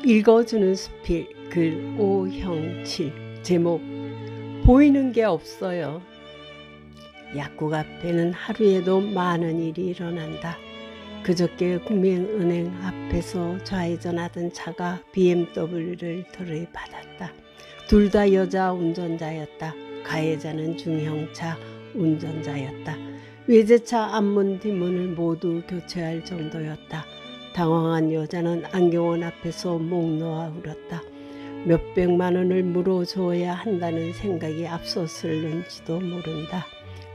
읽어주는 수필 글 오형칠. 제목 보이는 게 없어요. 약국 앞에는 하루에도 많은 일이 일어난다. 그저께 국민은행 앞에서 좌회전하던 차가 BMW를 들이받았다. 둘 다 여자 운전자였다. 가해자는 중형차 운전자였다. 외제차 앞문 뒷문을 모두 교체할 정도였다. 당황한 여자는 안경원 앞에서 목 놓아 울었다. 몇백만 원을 물어줘야 한다는 생각이 앞섰을는지도 모른다.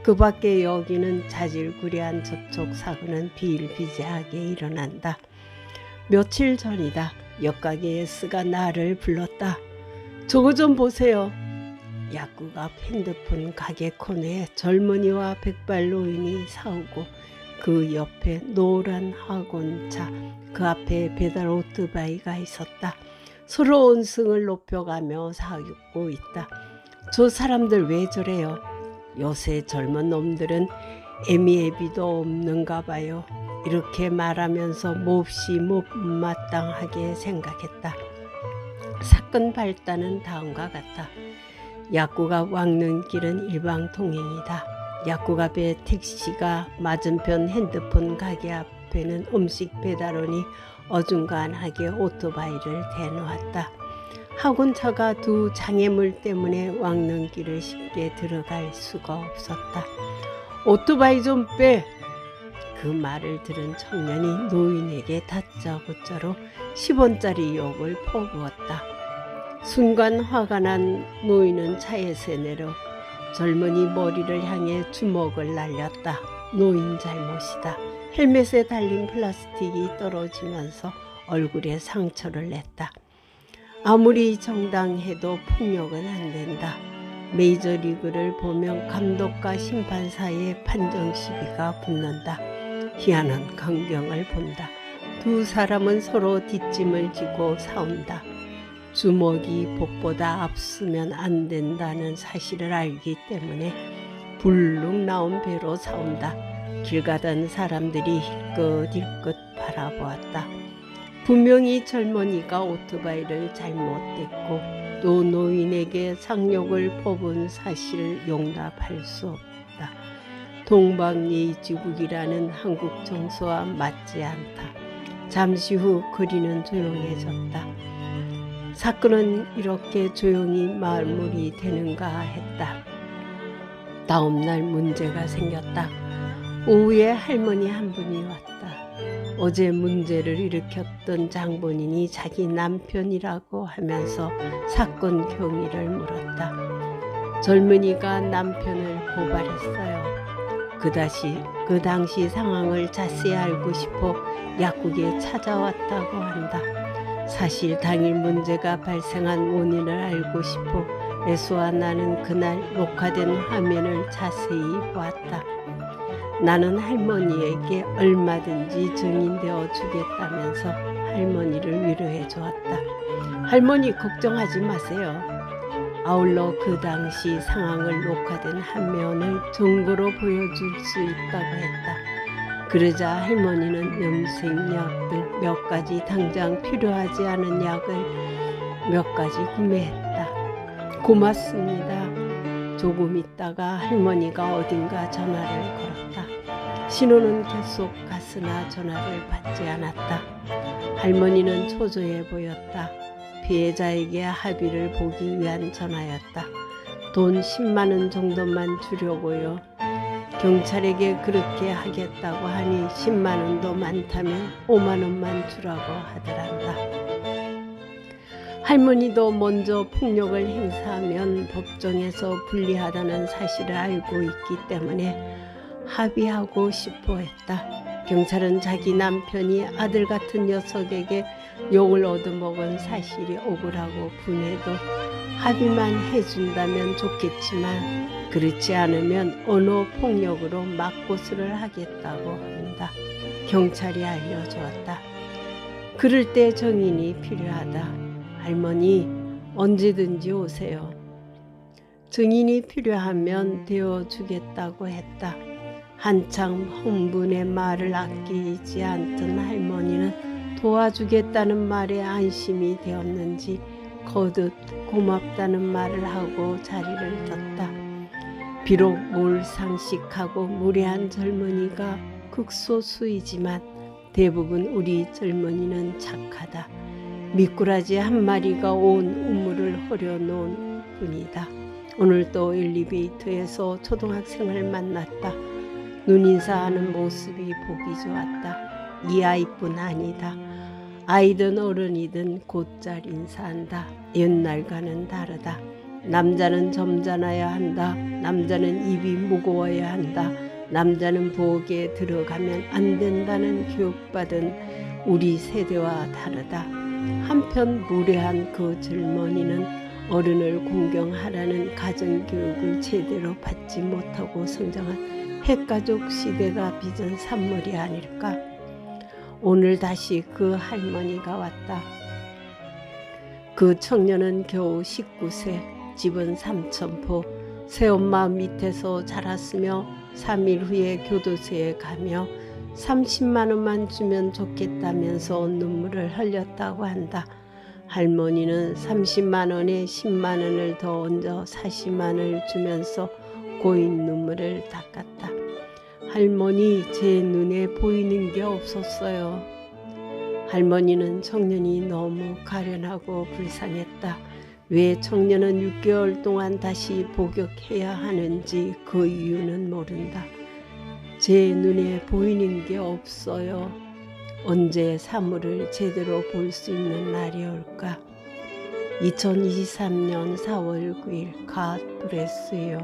그 밖에 여기는 자질구레한 접촉 사고는 비일비재하게 일어난다. 며칠 전이다. 옆가게 S가 나를 불렀다. 저거 좀 보세요. 약국 앞 핸드폰 가게 코너에 젊은이와 백발 노인이 싸우고 그 옆에 노란 학원차, 그 앞에 배달 오토바이가 있었다. 서로 언성을 높여가며 싸우고 있다. 저 사람들 왜 저래요? 요새 젊은 놈들은 애미애비도 없는가 봐요. 이렇게 말하면서 몹시 못마땅하게 생각했다. 사건 발단은 다음과 같다. 약국 앞 왕릉길은 일방통행이다. 약국 앞에 택시가, 맞은편 핸드폰 가게 앞에는 음식 배달원이 어중간하게 오토바이를 대놓았다. 학원차가 두 장애물 때문에 왕릉길을 쉽게 들어갈 수가 없었다. 오토바이 좀 빼! 그 말을 들은 청년이 노인에게 다짜고짜로 10원짜리 욕을 퍼부었다. 순간 화가 난 노인은 차에서 내려 젊은이 머리를 향해 주먹을 날렸다. 노인 잘못이다. 헬멧에 달린 플라스틱이 떨어지면서 얼굴에 상처를 냈다. 아무리 정당해도 폭력은 안 된다. 메이저리그를 보면 감독과 심판 사이에 판정 시비가 붙는다. 희한한 광경을 본다. 두 사람은 서로 뒷짐을 지고 싸운다. 주먹이 복보다 앞서면 안 된다는 사실을 알기 때문에 불룩 나온 배로 싸운다. 길 가던 사람들이 힐끗힐끗 바라보았다. 분명히 젊은이가 오토바이를 잘못했고 또 노인에게 상욕을 퍼본 사실을 용납할 수 없다. 동방예의지국이라는 한국 정서와 맞지 않다. 잠시 후 거리는 조용해졌다. 사건은 이렇게 조용히 마무리되는가 했다. 다음날 문제가 생겼다. 오후에 할머니 한 분이 왔다. 어제 문제를 일으켰던 장본인이 자기 남편이라고 하면서 사건 경위를 물었다. 젊은이가 남편을 고발했어요. 그 당시 상황을 자세히 알고 싶어 약국에 찾아왔다고 한다. 사실 당일 문제가 발생한 원인을 알고 싶어 애수와 나는 그날 녹화된 화면을 자세히 보았다. 나는 할머니에게 얼마든지 증인되어 주겠다면서 할머니를 위로해 주었다. 할머니 걱정하지 마세요. 아울러 그 당시 상황을 녹화된 화면을 증거로 보여줄 수 있다고 했다. 그러자 할머니는 염색약 등 몇 가지 당장 필요하지 않은 약을 몇 가지 구매했다. 고맙습니다. 조금 있다가 할머니가 어딘가 전화를 걸었다. 신호는 계속 갔으나 전화를 받지 않았다. 할머니는 초조해 보였다. 피해자에게 합의를 보기 위한 전화였다. 돈 10만 원 정도만 주려고요. 경찰에게 그렇게 하겠다고 하니 10만 원도 많다면 5만 원만 주라고 하더란다. 할머니도 먼저 폭력을 행사하면 법정에서 불리하다는 사실을 알고 있기 때문에 합의하고 싶어 했다. 경찰은 자기 남편이 아들 같은 녀석에게 욕을 얻어먹은 사실이 억울하고 분해도 합의만 해준다면 좋겠지만 그렇지 않으면 언어 폭력으로 맞고수를 하겠다고 한다. 경찰이 알려주었다. 그럴 때 정인이 필요하다. 할머니 언제든지 오세요. 증인이 필요하면 되어주겠다고 했다. 한창 흥분의 말을 아끼지 않던 할머니는 도와주겠다는 말에 안심이 되었는지 거듭 고맙다는 말을 하고 자리를 떴다. 비록 몰상식하고 무례한 젊은이가 극소수이지만 대부분 우리 젊은이는 착하다. 미꾸라지 한 마리가 온 우물을 허려놓은 뿐이다. 오늘 또 엘리베이터에서 초등학생을 만났다. 눈인사하는 모습이 보기 좋았다. 이 아이뿐 아니다. 아이든 어른이든 곧잘 인사한다. 옛날과는 다르다. 남자는 점잖아야 한다. 남자는 입이 무거워야 한다. 남자는 부엌에 들어가면 안 된다는 교육받은 우리 세대와 다르다. 한편 무례한 그 젊은이는 어른을 공경하라는 가정교육을 제대로 받지 못하고 성장한 핵가족 시대가 빚은 산물이 아닐까. 오늘 다시 그 할머니가 왔다. 그 청년은 겨우 19세, 집은 삼천포, 새엄마 밑에서 자랐으며 3일 후에 교도소에 가며 30만 원만 주면 좋겠다면서 눈물을 흘렸다고 한다. 할머니는 30만 원에 10만 원을 더 얹어 40만 원을 주면서 고인 눈물을 닦았다. 할머니, 제 눈에 보이는 게 없었어요. 할머니는 청년이 너무 가련하고 불쌍했다. 왜 청년은 6개월 동안 다시 복역해야 하는지 그 이유는 모른다. 제 눈에 보이는 게 없어요. 언제 사물을 제대로 볼 수 있는 날이 올까? 2023년 4월 9일 God bless you.